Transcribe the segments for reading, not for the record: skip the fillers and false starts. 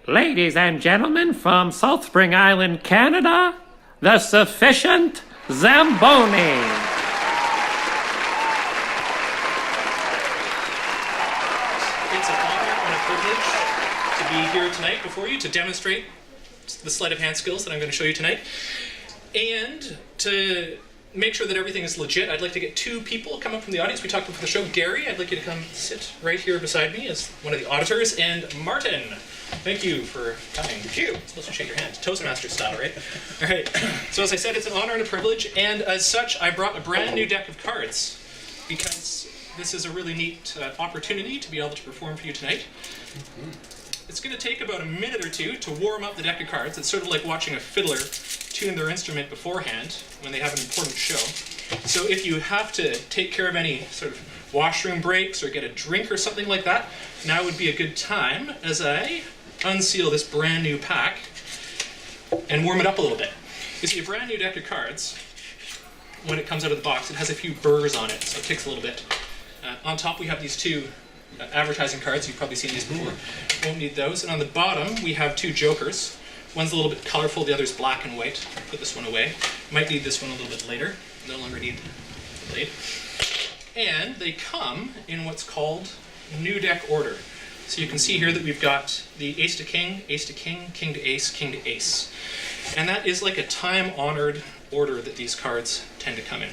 Ladies and gentlemen from Salt Spring Island, Canada, the Sufficient Zamboni. It's an honor and a privilege to be here tonight before you to demonstrate the sleight of hand skills that I'm going to show you tonight. And to make sure that everything is legit, I'd like to get two people come up from the audience. We talked before the show. Gary, I'd like you to come sit right here beside me as one of the auditors. And Martin, thank you for coming. Thank you. I'm supposed to shake your hand. Toastmaster style, right? All right. So as I said, it's an honor and a privilege. And as such, I brought a brand new deck of cards because this is a really neat opportunity to be able to perform for you tonight. It's going to take about a minute or two to warm up the deck of cards. It's sort of like watching a fiddler tune their instrument beforehand when they have an important show. So if you have to take care of any sort of washroom breaks or get a drink or something like that, now would be a good time as I unseal this brand new pack and warm it up a little bit. You see, a brand new deck of cards, when it comes out of the box, it has a few burrs on it, so it takes a little bit. On top we have these two advertising cards. You've probably seen these before. Won't need those. And on the bottom we have two jokers. One's a little bit colorful, the other's black and white. Put this one away. Might need this one a little bit later. No longer need the blade. And they come in what's called new deck order. So you can see here that we've got the ace to king, king to ace, king to ace. And that is like a time-honored order that these cards tend to come in.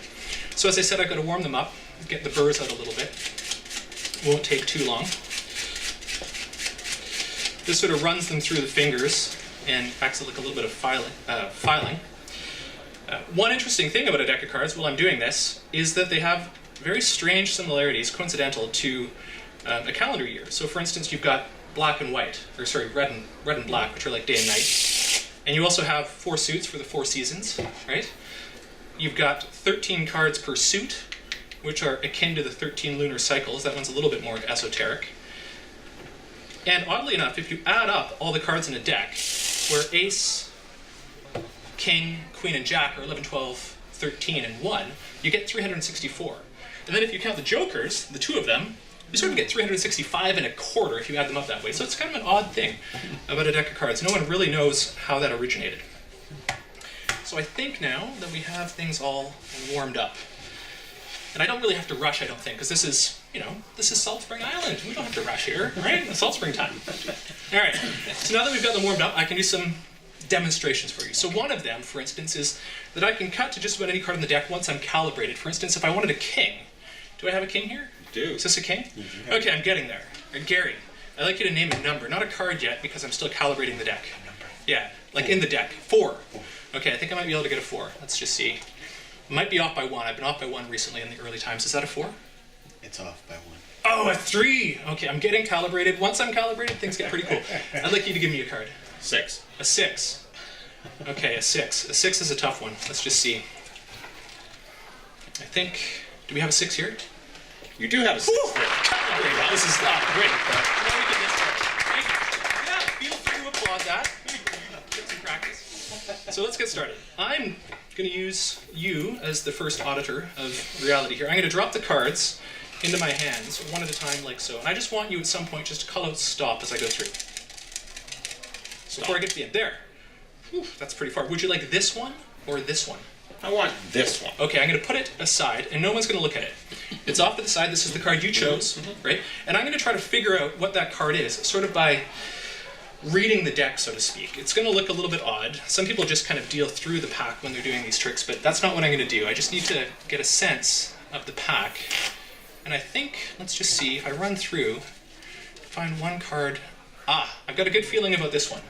So as I said, I've got to warm them up, get the burrs out a little bit. Won't take too long. This sort of runs them through the fingers and acts like a little bit of filing. One interesting thing about a deck of cards while I'm doing this is that they have very strange similarities, coincidental to a calendar year. So for instance, you've got black and white, or sorry, red and black, which are like day and night. And you also have 4 suits for the 4 seasons, right? You've got 13 cards per suit, which are akin to the 13 lunar cycles. That one's a little bit more esoteric. And oddly enough, if you add up all the cards in a deck, where ace, king, queen, and jack are 11, 12, 13, and 1, you get 364. And then if you count the jokers, the 2 of them, you sort of get 365 and a quarter if you add them up that way. So it's kind of an odd thing about a deck of cards. No one really knows how that originated. So I think now that we have things all warmed up, and I don't really have to rush, I don't think, because this is, this is Salt Spring Island. We don't have to rush here, right? It's Salt Spring time. All right, so now that we've got them warmed up, I can do some demonstrations for you. So one of them, for instance, is that I can cut to just about any card in the deck once I'm calibrated. For instance, if I wanted a king, do I have a king here? You do. Is this a king? Okay, I'm getting there. Gary, I'd like you to name a number, not a card yet, because I'm still calibrating the deck. A number. Yeah, like in the deck. 4. Okay, I think I might be able to get a 4. Let's just see. Might be off by 1. I've been off by 1 recently in the early times. Is that a 4? It's off by 1. Oh, a 3! Okay, I'm getting calibrated. Once I'm calibrated, things get pretty cool. I'd like you to give me a card. 6. A 6. Okay, a 6. A 6 is a tough one. Let's just see. I think... Do we have a 6 here? You do have a 6 there. Calibrated. This is great. Now we get this card. Thank you. Yeah, feel free to applaud that. Get some practice. So let's get started. I'm going to use you as the first auditor of reality here. I'm going to drop the cards into my hands one at a time like so. And I just want you at some point just to call out stop as I go through. Stop. Before I get to the end. There. Whew, that's pretty far. Would you like this one or this one? I want this one. Okay, I'm going to put it aside and no one's going to look at it. It's off to the side. This is the card you chose, right? And I'm going to try to figure out what that card is, sort of by reading the deck, so to speak. It's going to look a little bit odd. Some people just kind of deal through the pack when they're doing these tricks, but that's not what I'm going to do. I just need to get a sense of the pack. And I think, let's just see, if I run through, find one card. I've got a good feeling about this one.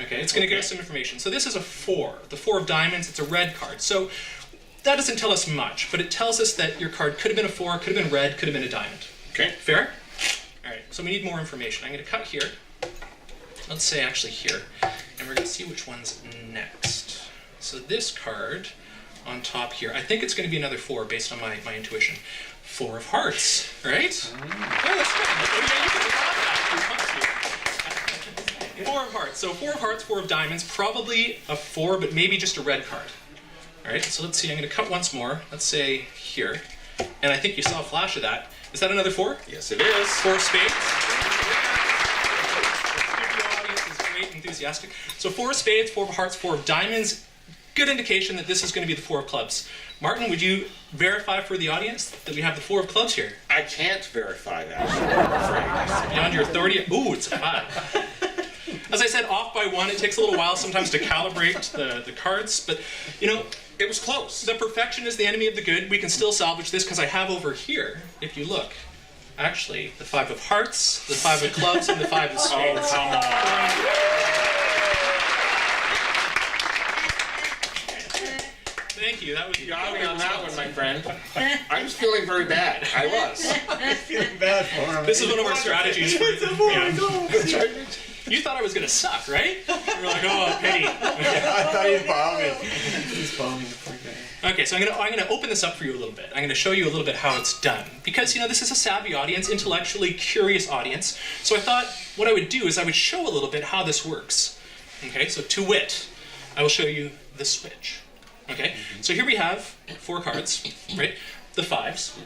Okay, it's going to give us some information. So this is a 4. The 4 of diamonds, it's a red card. So that doesn't tell us much, but it tells us that your card could have been a 4, could have been red, could have been a diamond. Okay. Fair? All right, so we need more information. I'm going to cut here. Let's say actually here, and we're going to see which one's next. So this card on top here, I think it's going to be another 4 based on my intuition. 4 of hearts, right? Oh, that's good. Oh, yeah, you can draw that. 4 of hearts. So 4 of hearts, 4 of diamonds, probably a 4, but maybe just a red card. All right, so let's see. I'm going to cut once more. Let's say here. And I think you saw a flash of that. Is that another 4? Yes, it is. 4 of spades. enthusiastic. So 4 of spades, 4 of hearts, 4 of diamonds. Good indication that this is going to be the 4 of clubs. Martin, would you verify for the audience that we have the 4 of clubs here? I can't verify that. I'm afraid. Beyond your authority? Ooh, it's a 5. As I said, off by 1. It takes a little while sometimes to calibrate the cards, but you know, It was close. the perfection is the enemy of the good. We can still salvage this because I have over here, if you look, actually, the 5 of hearts, the 5 of clubs, and the 5 of spades. Oh, come on. Thank you. That was You got me on that one, my friend. I was feeling very bad. I was. Feeling bad for him. This is one of our strategies. For, Yeah. you thought I was going to suck, right? You were like, oh, pity. I thought he was bombing. He's bombing the poor guy. Okay, so I'm gonna open this up for you a little bit. I'm gonna show you a little bit how it's done. Because, you know, this is a savvy audience, intellectually curious audience. So I thought what I would do is I would show a little bit how this works. Okay, so to wit, I will show you the switch. Okay, so here we have 4 cards, right? The 5s.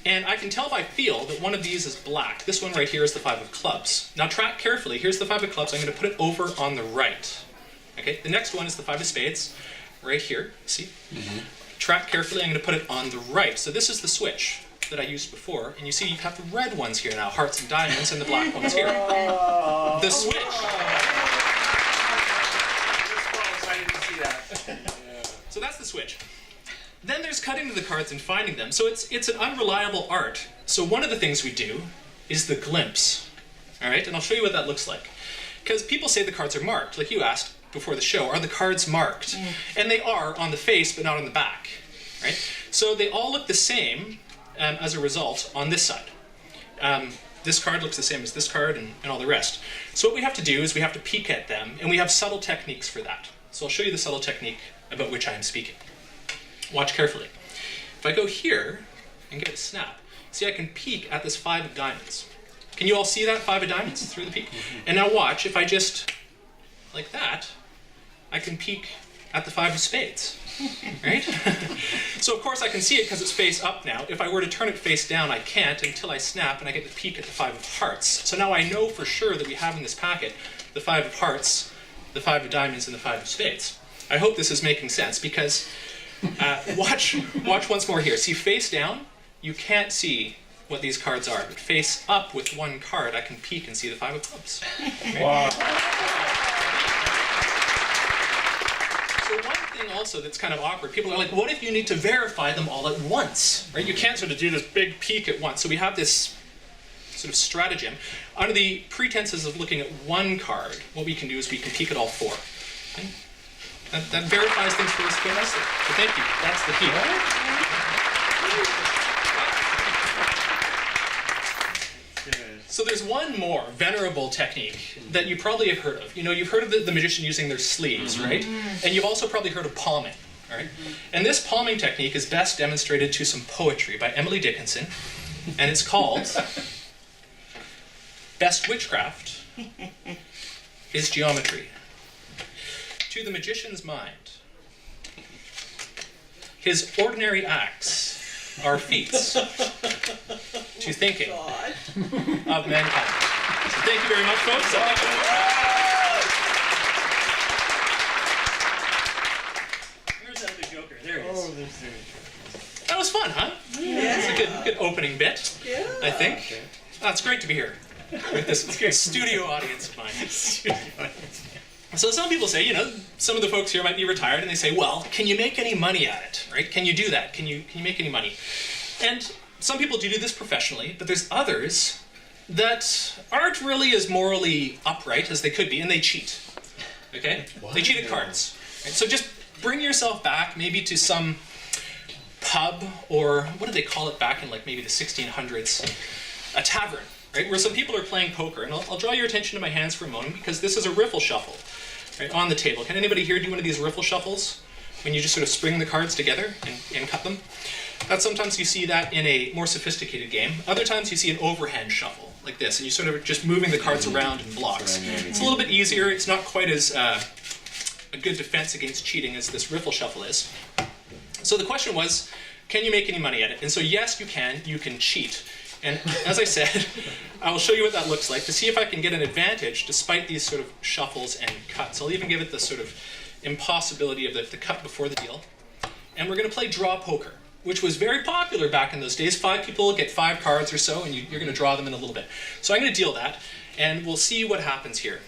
And I can tell if I feel that one of these is black. This one right here is the 5 of clubs. Now track carefully. Here's the 5 of clubs. I'm gonna put it over on the right. Okay, the next one is the 5 of spades, right here, see? Track carefully, I'm going to put it on the right. So this is the switch that I used before, and you see you have the red ones here now, hearts and diamonds, and the black ones here. The switch. I didn't see that. So that's the switch. Then there's cutting to the cards and finding them. So it's an unreliable art. So one of the things we do is the glimpse. All right, and I'll show you what that looks like. Because people say the cards are marked, like you asked before the show, are the cards marked? And they are on the face, but not on the back, right? So they all look the same as a result on this side. This card looks the same as this card and all the rest. So what we have to do is we have to peek at them, and we have subtle techniques for that. So I'll show you the subtle technique about which I am speaking. Watch carefully. If I go here and get a snap, see I can peek at this 5 of diamonds. Can you all see that 5 of diamonds through the peek? And now watch, if I just, like that, I can peek at the 5 of spades, right? So of course I can see it because it's face up now. If I were to turn it face down, I can't until I snap and I get the peek at the 5 of hearts. So now I know for sure that we have in this packet the 5 of hearts, the 5 of diamonds, and the 5 of spades. I hope this is making sense because watch once more here. See, face down, you can't see what these cards are, but face up with one card, I can peek and see the 5 of clubs. Right? Wow. So one thing also that's kind of awkward, people are like, what if you need to verify them all at once? Right? You can't sort of do this big peek at once. So we have this sort of stratagem. Under the pretenses of looking at one card, what we can do is we can peek at all 4. Okay? That verifies things for us quite nicely. So thank you. That's the key. So there's one more venerable technique that you probably have heard of. You know, you've heard of the magician using their sleeves, right? And you've also probably heard of palming, all right? And this palming technique is best demonstrated to some poetry by Emily Dickinson, and it's called Best Witchcraft is Geometry. To the magician's mind, his ordinary acts are feats to thinking of mankind. So thank you very much, folks. Where's that other joker? There he is. Oh, there's the... That was fun, huh? Yeah. It's a good opening bit, Yeah. I think. Oh, it's great to be here with this studio audience of mine. So some people say, you know, some of the folks here might be retired, and they say, well, can you make any money at it, right? Can you do that? Can you make any money? And some people do this professionally, but there's others that aren't really as morally upright as they could be, and they cheat, okay? They cheat at cards. Right? So just bring yourself back maybe to some pub, or what did they call it back in like maybe the 1600s? A tavern, right? Where some people are playing poker. And I'll draw your attention to my hands for a moment because this is a riffle shuffle, right, on the table. Can anybody here do one of these riffle shuffles? When you just sort of spring the cards together and cut them? Sometimes you see that in a more sophisticated game. Other times you see an overhand shuffle, like this, and you sort of just moving the cards around in blocks. It's a little bit easier. It's not quite as a good defense against cheating as this riffle shuffle is. So the question was, can you make any money at it? And so yes, you can. You can cheat. And as I said, I will show you what that looks like to see if I can get an advantage despite these sort of shuffles and cuts. I'll even give it the sort of impossibility of the cut before the deal. And we're going to play draw poker, which was very popular back in those days. 5 people get 5 cards or so, and you're going to draw them in a little bit. So I'm going to deal that, and we'll see what happens here.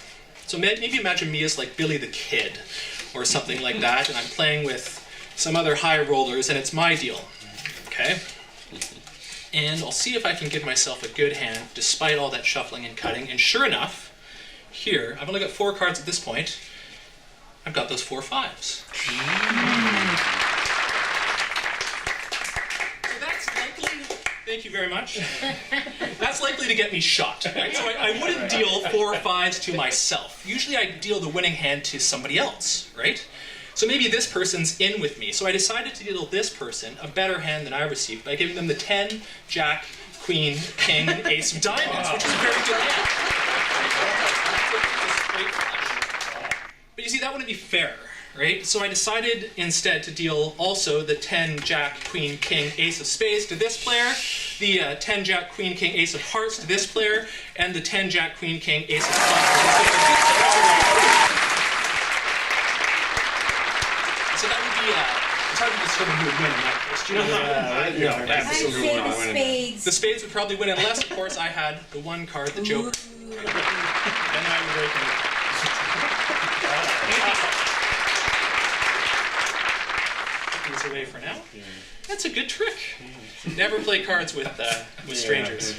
So maybe imagine me as like Billy the Kid or something like that, and I'm playing with some other high rollers, and it's my deal. Okay? And I'll see if I can give myself a good hand despite all that shuffling and cutting. And sure enough, here, I've only got 4 cards at this point. I've got those 4 5s. So that's likely, thank you very much. That's likely to get me shot. Right? So I wouldn't deal 4 5s to myself. Usually I deal the winning hand to somebody else, right? So maybe this person's in with me. So I decided to deal this person a better hand than I received by giving them the 10, Jack, Queen, King, and Ace of Diamonds, which is a very good hand. But you see, that wouldn't be fair, right? So I decided instead to deal also the 10, Jack, Queen, King, Ace of Spades to this player, the 10, Jack, Queen, King, Ace of Hearts to this player, and the 10, Jack, Queen, King, Ace of Clubs. So that would be, it's hard to determine who would win in that case. Do you know No, absolutely I'd not. say the spades. The spades would probably win unless, of course, I had the one card, the Joker. Then I would break it. Put these away for now. That's a good trick. Never play cards with strangers.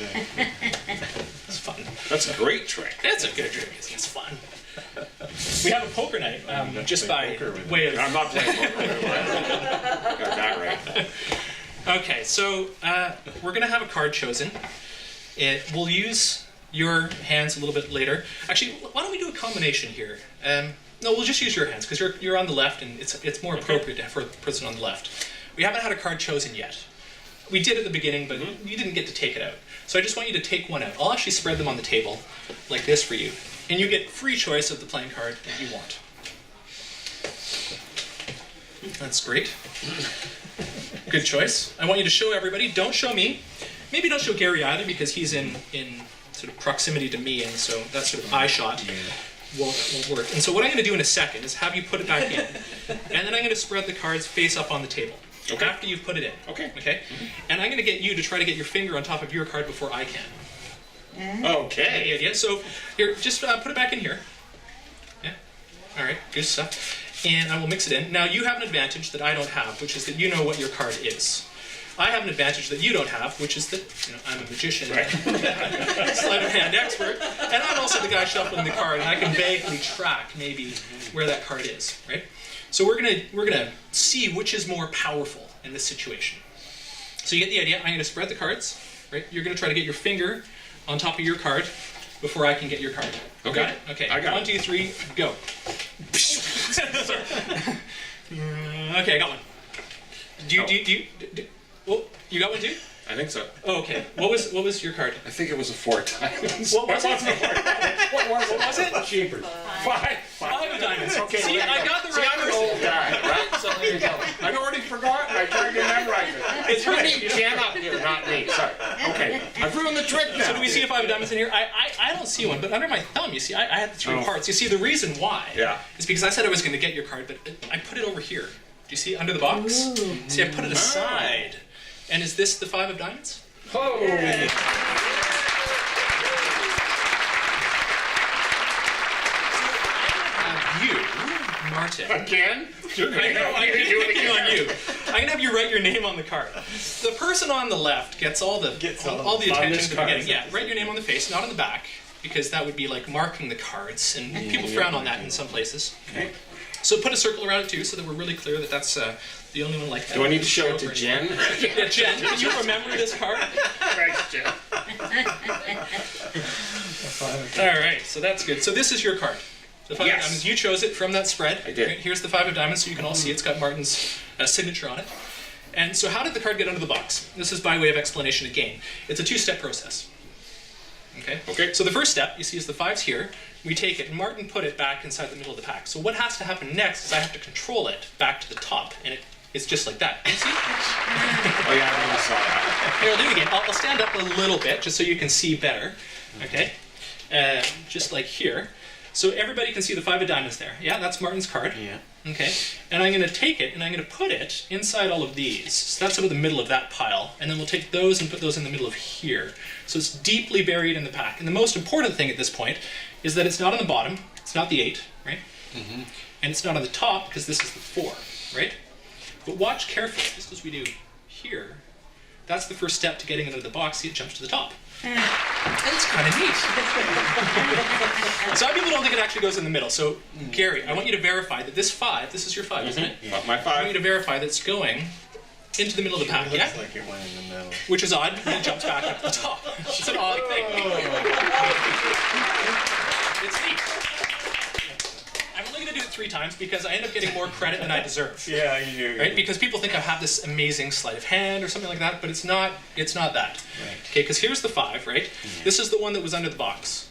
It's fun. That's a great trick. It's a good trick. It's fun. We have a poker night, just by way of... I'm not playing poker. Got that right. Okay, so we're going to have a card chosen. We'll use your hands a little bit later. Actually, why don't we do a combination here? No, we'll just use your hands, because you're on the left, and it's more appropriate for the person on the left. We haven't had a card chosen yet. We did at the beginning, but you didn't get to take it out. So I just want you to take one out. I'll actually spread them on the table like this for you. And you get free choice of the playing card that you want. That's great. Good choice. I want you to show everybody. Don't show me. Maybe don't show Gary either, because he's in sort of proximity to me, and so that sort of eye shot won't work. And so what I'm going to do in a second is have you put it back in. And then I'm going to spread the cards face up on the table. Okay. After you've put it in. Okay. Okay? And I'm going to get you to try to get your finger on top of your card before I can. Any Okay. idea? So here, just put it back in here. Yeah. All right. Good stuff. And I will mix it in. Now you have an advantage that I don't have, which is that you know what your card is. I have an advantage that you don't have, which is that I'm a magician, Right. sleight of hand expert, and I'm also the guy shuffling the card, and I can vaguely track maybe where that card is. Right. So we're gonna see which is more powerful in this situation. So you get the idea. I'm gonna spread the cards. Right. You're gonna try to get your finger on top of your card before I can get your card. Okay. Got it? Okay. I got it. 1, 2, 3, go. Okay, I got one. Oh, you got one too? I think so. Oh, okay. What was your card? I think it was a 4 times. What was it? What was it? Cheaper. 5 5 diamonds. Okay, See, there you I go. got the See, right I'm an person. old guy, right? So there you go. I'd already forgotten. I tried to memorize it. It's really Jen up here, not me. Sorry. Okay. I've ruined the trick now. So do we see a 5 of diamonds in here? I don't see one, but under my thumb, you see, I had the 3 parts. You see, the reason why is because I said I was going to get your card, but I put it over here. Do you see under the box? Ooh. See, I put it aside. And is this the 5 of diamonds? Oh. You, Martin. Again? I know, I'm going to do it on you. I'm going to have you write your name on the card. The person on the left gets all the all the the attention bonus at the beginning. cards. Yeah, write your name on the face, not on the back, because that would be like marking the cards, and people frown on that in some places. Okay. So put a circle around it too, so that we're really clear that that's the only one like that. Do I need to show it to Jen? Yeah, Jen, can you remember this card? Thanks, Jen. All right, so that's good. So this is your card. The 5 of Yes. diamonds. You chose it from that spread. I did. Right, here's the 5 of diamonds, so you can all see it's got Martin's signature on it. And so how did the card get under the box? This is by way of explanation again. It's a 2-step process. Okay? Okay. So the first step, you see, is the 5's here. We take it, and Martin put it back inside the middle of the pack. So what has to happen next is I have to control it back to the top, and it it's just like that. You see? Oh yeah, I never saw that. Here, I'll do it again. I'll stand up a little bit just so you can see better. Okay? Just like here. So everybody can see the 5 of diamonds there. Yeah, that's Martin's card. Yeah. Okay? And I'm going to take it and I'm going to put it inside all of these. So that's about the middle of that pile. And then we'll take those and put those in the middle of here. So it's deeply buried in the pack. And the most important thing at this point is that it's not on the bottom. It's not the 8, right? Mm-hmm. And it's not on the top because this is the 4, right? But watch carefully, just as we do here. That's the first step to getting it out of the box. See, it jumps to the top. And it's kind of neat. Some people don't think it actually goes in the middle. So, Gary, I want you to verify that this 5, this is your 5, isn't it? Yeah. My I want 5. you to verify that it's going into the middle of the pack, It yeah? looks like it went in the middle. Which is odd, and then jumps back up to the top. It's an odd thing. It's neat. I'm only going to do it 3 times because I end up getting more credit than I deserve. Yeah, you do. Right? Because people think I have this amazing sleight of hand or something like that, but it's not that. Right. Okay, because here's the 5, right? This is the one that was under the box.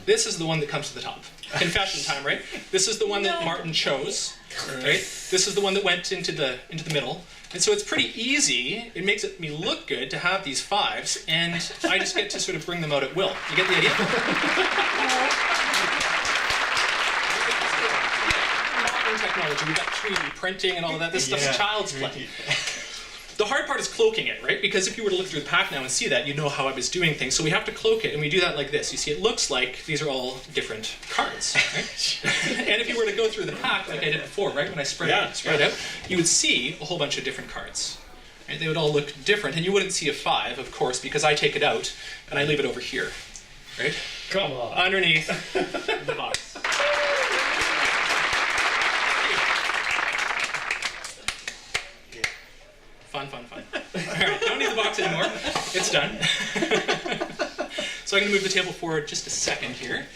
This is the one that comes to the top. Confession time, right? This is the one that Martin chose, right? This is the one that went into the middle. And so it's pretty easy. It makes me look good to have these 5s, and I just get to sort of bring them out at will. You get the idea? Modern technology, we've got 3D printing and all of that. This stuff's child's play. The hard part is cloaking it, right? Because if you were to look through the pack now and see that, you'd know how I was doing things. So we have to cloak it, and we do that like this. You see, it looks like these are all different cards, right? And if you were to go through the pack like I did before, right, when I spread it out, you would see a whole bunch of different cards. Right? They would all look different, and you wouldn't see a 5, of course, because I take it out and I leave it over here, right? Come on. Underneath the box. Fun. All right, don't need the box anymore. It's done. So I'm going to move the table forward just a second here.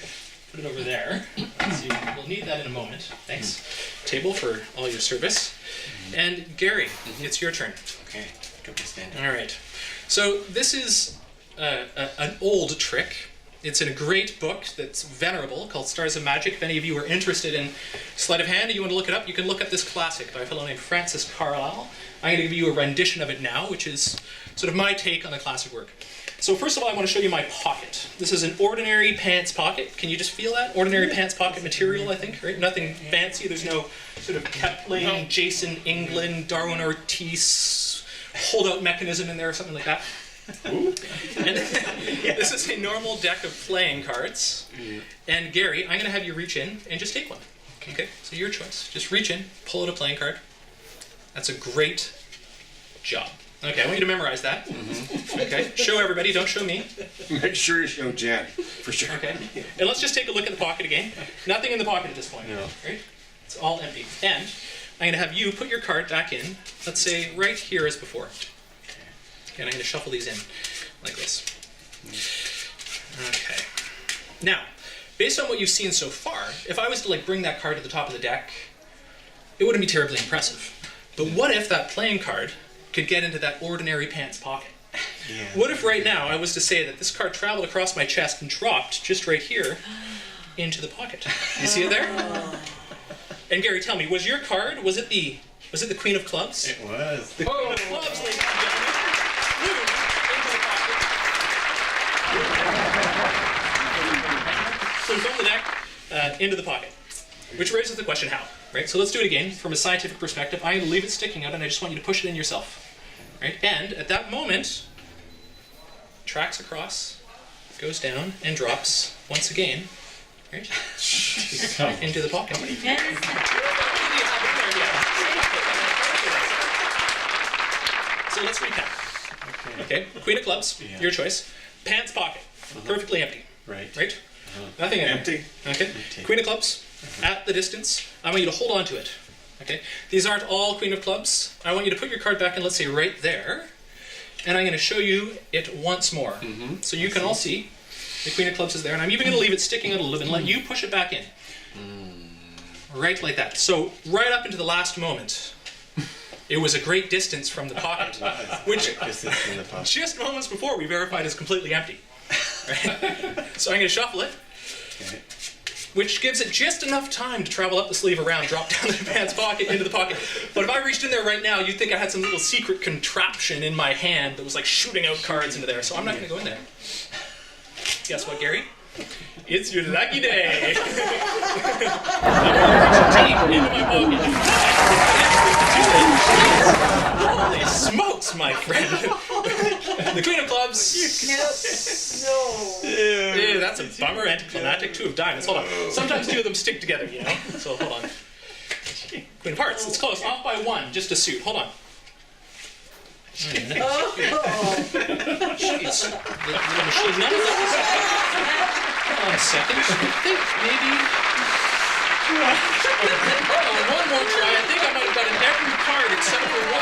Put it over there. So we'll need that in a moment. Thanks. Table for all your service. And Gary, it's your turn. Okay, go to stand. All right. So this is an old trick. It's in a great book that's venerable called Stars of Magic. If any of you are interested in sleight of hand and you want to look it up, you can look up this classic by a fellow named Francis Carlyle. I'm going to give you a rendition of it now, which is sort of my take on the classic work. So first of all, I want to show you my pocket. This is an ordinary pants pocket. Can you just feel that? Ordinary pants pocket material, I think, right? Nothing fancy. There's no sort of Kepling, Jason England, Darwin Ortiz holdout mechanism in there or something like that. And this is a normal deck of playing cards. And Gary, I'm going to have you reach in and just take one. Okay? So your choice. Just reach in, pull out a playing card. That's a great job. Okay, I want you to memorize that. Okay? Show everybody, don't show me. Make sure you show Jen, for sure. Okay? And let's just take a look at the pocket again. Nothing in the pocket at this point. No. Right? It's all empty. And I'm going to have you put your card back in, let's say right here as before. Okay, and I'm going to shuffle these in like this. Okay. Now, based on what you've seen so far, if I was to bring that card to the top of the deck, it wouldn't be terribly impressive. But what if that playing card could get into that ordinary pants pocket? Yeah. What if right now I was to say that this card traveled across my chest and dropped just right here into the pocket? You see it there? And Gary, tell me, was your card, was it the Queen of Clubs? It was. The Queen of Clubs, ladies and gentlemen. Moved into the pocket. So from the deck, into the pocket. Which raises the question, how? Right? So let's do it again from a scientific perspective. I'm going to leave it sticking out and I just want you to push it in yourself. Right? And at that moment, tracks across, goes down, and drops once again. Right? Into the pocket. So let's recap. Okay, Queen of Clubs, your choice. Pants pocket, perfectly empty. Right. Right? Nothing in Empty. there. Okay. Queen of Clubs, at the distance. I want you to hold on to it. Okay. These aren't all Queen of Clubs. I want you to put your card back in, let's say right there. And I'm going to show you it once more. So you can all see the Queen of Clubs is there. And I'm even going to leave it sticking out a little bit and let you push it back in. Right like that. So right up into the last moment, it was a great distance from the pocket. Which Distance in the pocket. just moments before we verified is completely empty. Right? So I'm going to shuffle it. Okay. which gives it just enough time to travel up the sleeve around, drop down the pants pocket, into the pocket. But if I reached in there right now, you'd think I had some little secret contraption in my hand that was like shooting out cards into there, so I'm not going to go in there. Guess what, Gary? It's your lucky day. I'm going to reach deep into my pocket. Holy smokes, my friend. The Queen of Clubs. Ew, that's a bummer. Anticlimactic. 2 of diamonds. Hold on. Sometimes 2 of them stick together, you know? So hold on. Queen of Hearts. It's close. Off by 1. Just a suit. Hold on. Jeez. The little machine. None of that. Hold on a second. I think maybe. One more try. I think I might have gotten every card except for 1.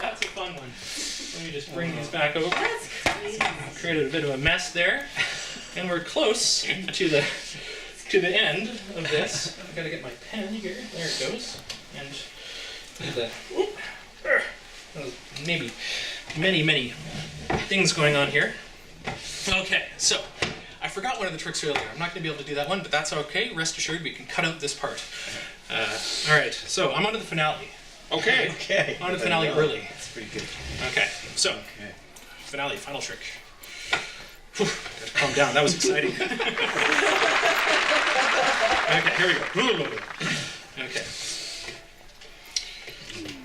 That's a fun one. Let me just bring these back over. Created a bit of a mess there. And we're close to the end of this. I've got to get my pen here. There it goes. And maybe many things going on here. Okay, so I forgot one of the tricks earlier. I'm not going to be able to do that one, but that's okay. Rest assured, we can cut out this part. All right, so I'm on to the finale. Okay. On to the finale early. That's pretty good. Okay, so finale, final trick. Whew, gotta calm down. That was exciting. Okay, here we go. Okay.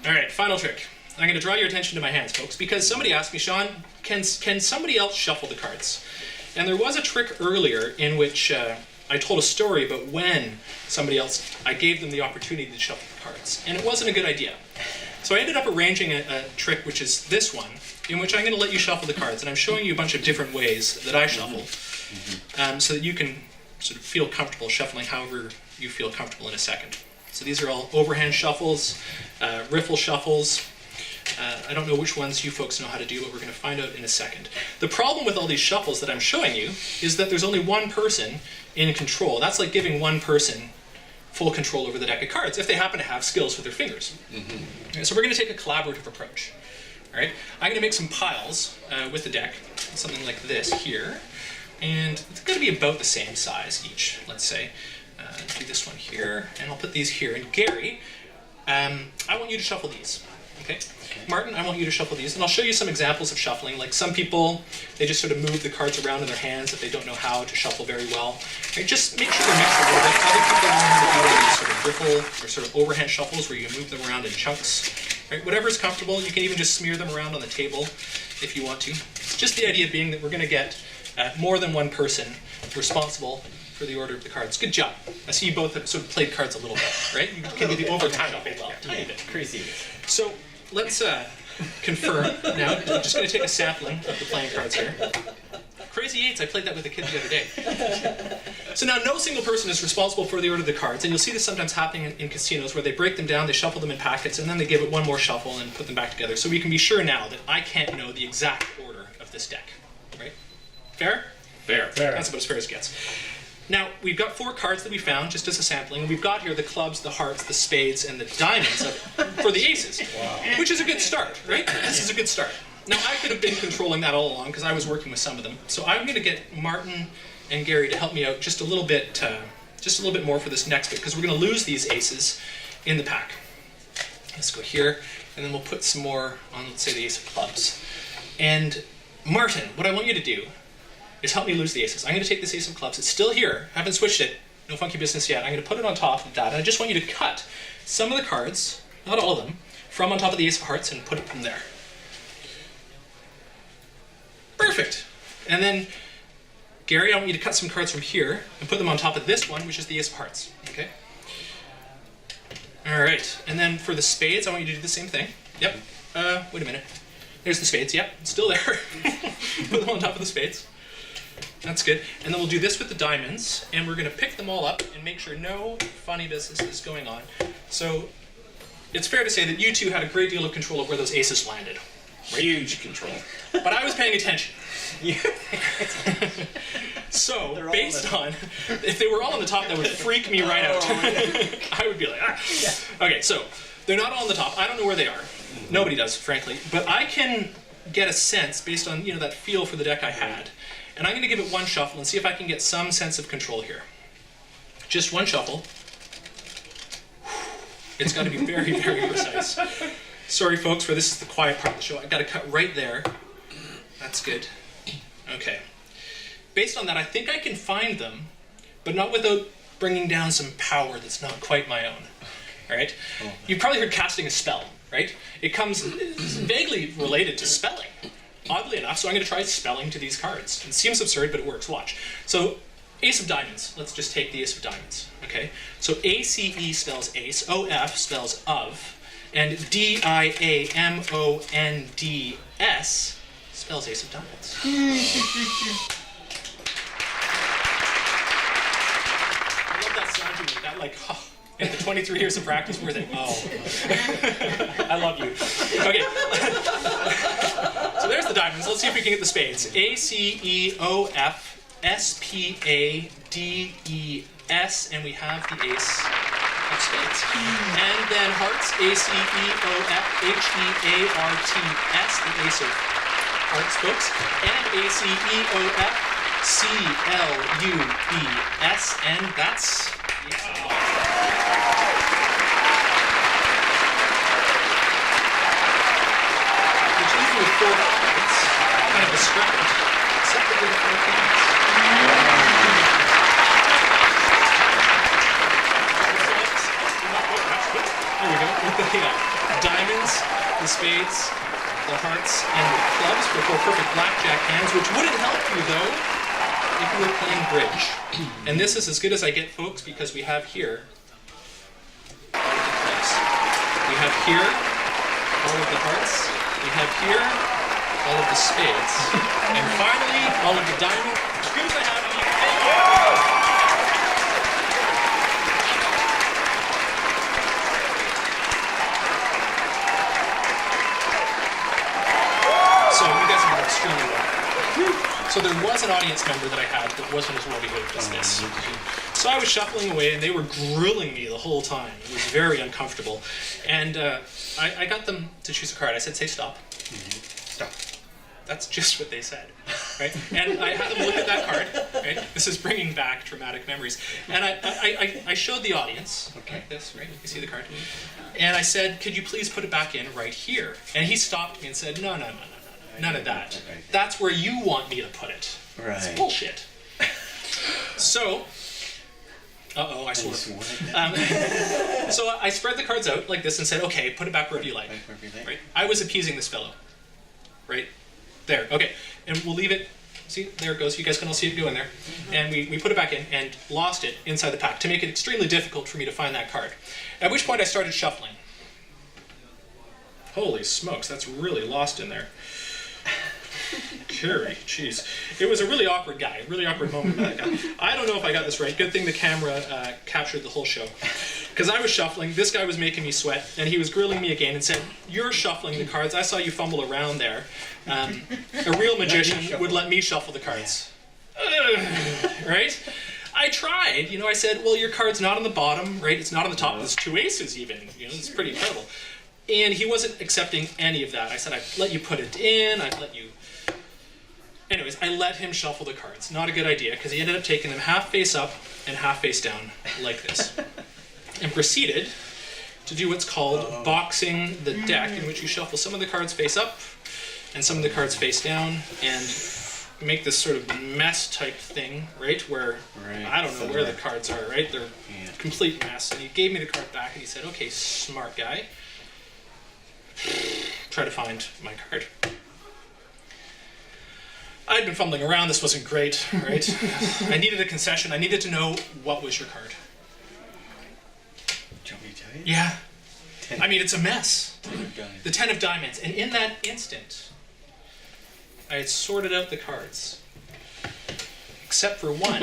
All right, final trick. I'm going to draw your attention to my hands, folks, because somebody asked me, Shaun, can somebody else shuffle the cards? And there was a trick earlier in which I told a story about when I gave them the opportunity to shuffle the cards, and it wasn't a good idea. So I ended up arranging a trick, which is this one, in which I'm going to let you shuffle the cards, and I'm showing you a bunch of different ways that I shuffle, so that you can sort of feel comfortable shuffling however you feel comfortable in a second. So these are all overhand shuffles, riffle shuffles. I don't know which ones you folks know how to do, but we're going to find out in a second. The problem with all these shuffles that I'm showing you is that there's only one person in control. That's like giving one person full control over the deck of cards if they happen to have skills with their fingers. Okay, so we're going to take a collaborative approach. All right, I'm going to make some piles with the deck, something like this here, and it's going to be about the same size each. Let's say do this one here, and I'll put these here. And Gary, I want you to shuffle these. Okay. Martin, I want you to shuffle these, and I'll show you some examples of shuffling. Like some people, they just sort of move the cards around in their hands if they don't know how to shuffle very well. Right? Just make sure they're mixed a little bit. Other people know how to do these sort of riffle or sort of overhand shuffles where you move them around in chunks. Right? Whatever is comfortable. You can even just smear them around on the table if you want to. Just the idea being that we're going to get more than one person responsible for the order of the cards. Good job. I see you both have sort of played cards a little bit, right? You can do the overhand shuffle well. Tiny bit. Crazy. So let's confirm now. I'm just going to take a sampling of the playing cards here. Crazy Eights, I played that with a kid the other day. So now no single person is responsible for the order of the cards, and you'll see this sometimes happening in casinos where they break them down, they shuffle them in packets, and then they give it one more shuffle and put them back together. So we can be sure now that I can't know the exact order of this deck. Right? Fair? Fair. That's about as fair as it gets. Now, we've got 4 cards that we found just as a sampling. We've got here the clubs, the hearts, the spades, and the diamonds for the aces, which is a good start, right? This is a good start. Now, I could have been controlling that all along because I was working with some of them. So I'm going to get Martin and Gary to help me out just a little bit more for this next bit, because we're going to lose these aces in the pack. Let's go here, and then we'll put some more on, let's say, the ace of clubs. And Martin, what I want you to do is help me lose the aces. I'm going to take this ace of clubs. It's still here. I haven't switched it. No funky business yet. I'm going to put it on top of that, and I just want you to cut some of the cards, not all of them, from on top of the ace of hearts and put it from there. Perfect. And then, Gary, I want you to cut some cards from here and put them on top of this one, which is the ace of hearts. Okay? All right. And then for the spades, I want you to do the same thing. Yep. Wait a minute. There's the spades. Yep. It's still there. Put them on top of the spades. That's good. And then we'll do this with the diamonds, and we're going to pick them all up and make sure no funny business is going on. So it's fair to say that you two had a great deal of control of where those aces landed. Right? Huge control. But I was paying attention. So, based on, if they were all on the top, that would freak me right out. I would be like, ah. Okay, so they're not all on the top. I don't know where they are. Nobody does, frankly. But I can get a sense based on that feel for the deck I had. And I'm going to give it one shuffle and see if I can get some sense of control here. Just one shuffle. It's got to be very, very precise. Sorry, folks, for this is the quiet part of the show. I got to cut right there. That's good. Okay. Based on that, I think I can find them, but not without bringing down some power that's not quite my own. All right? You've probably heard casting a spell, right? It's vaguely related to spelling, oddly enough, so I'm going to try spelling to these cards. It seems absurd, but it works. Watch. So, Ace of Diamonds. Let's just take the Ace of Diamonds, okay? So ACE spells ace, OF spells of, and DIAMONDS spells Ace of Diamonds. I love that sound to me, that like, in the 23 years of practice, we're like, oh. I love you. Okay. So there's the diamonds. Let's see if we can get the spades. ACEOF. SPADES, and we have the ace of spades. And then hearts, ACEOFHEARTS, the ace of hearts, folks. And ACEOFCLUBS, and that's, which leaves me with 4 cards, kind of a scratch, except for the 4 cards. There we go. With the diamonds, the spades, the hearts, and the clubs for 4 perfect blackjack hands, which wouldn't help you, though, if you were playing bridge. And this is as good as I get, folks, because we have here all of the clubs. We have here all of the hearts. We have here all of the spades. And finally, all of the diamonds. As good as I have you. So you guys have done extremely well. So there was an audience member that I had that wasn't as well-behaved as this. So I was shuffling away, and they were grilling me the whole time. It was very uncomfortable. And I got them to choose a card. I said, say stop. Stop. That's just what they said, right? And I had them look at that card, right? This is bringing back traumatic memories. And I showed the audience, like this, right? You see the card? And I said, could you please put it back in right here? And he stopped me and said, no, none of that. That's where you want me to put it. Right. It's bullshit. So, I swore. So I spread the cards out like this and said, okay, put it back wherever you like. Right? I was appeasing this fellow. Right? There, okay. And we'll leave it, see, there it goes. You guys can all see it go in there. And we put it back in and lost it inside the pack to make it extremely difficult for me to find that card. At which point I started shuffling. Holy smokes, that's really lost in there. Carrie, jeez. It was a really awkward guy, a really awkward moment for that guy. I don't know if I got this right. Good thing the camera captured the whole show. Because I was shuffling, this guy was making me sweat, and he was grilling me again and said, you're shuffling the cards, I saw you fumble around there. A real magician would let me shuffle the cards. Right? I tried, I said, well, your card's not on the bottom, right? It's not on the top, there's 2 aces even, it's pretty incredible. And he wasn't accepting any of that. I said, I'd let you put it in, I'd let you... Anyways, I let him shuffle the cards. Not a good idea, because he ended up taking them half face up and half face down, like this. And proceeded to do what's called boxing the deck, in which you shuffle some of the cards face up and some of the cards face down, and make this sort of mess type thing, right? Where I don't know where the cards are, right? They're complete mess. And he gave me the card back, and he said, okay, smart guy. Try to find my card. I'd been fumbling around, this wasn't great, right? I needed a concession, I needed to know what was your card. Do you want me to tell you? Yeah. I mean, it's a mess. The 10 of diamonds. And in that instant, I had sorted out the cards. Except for one.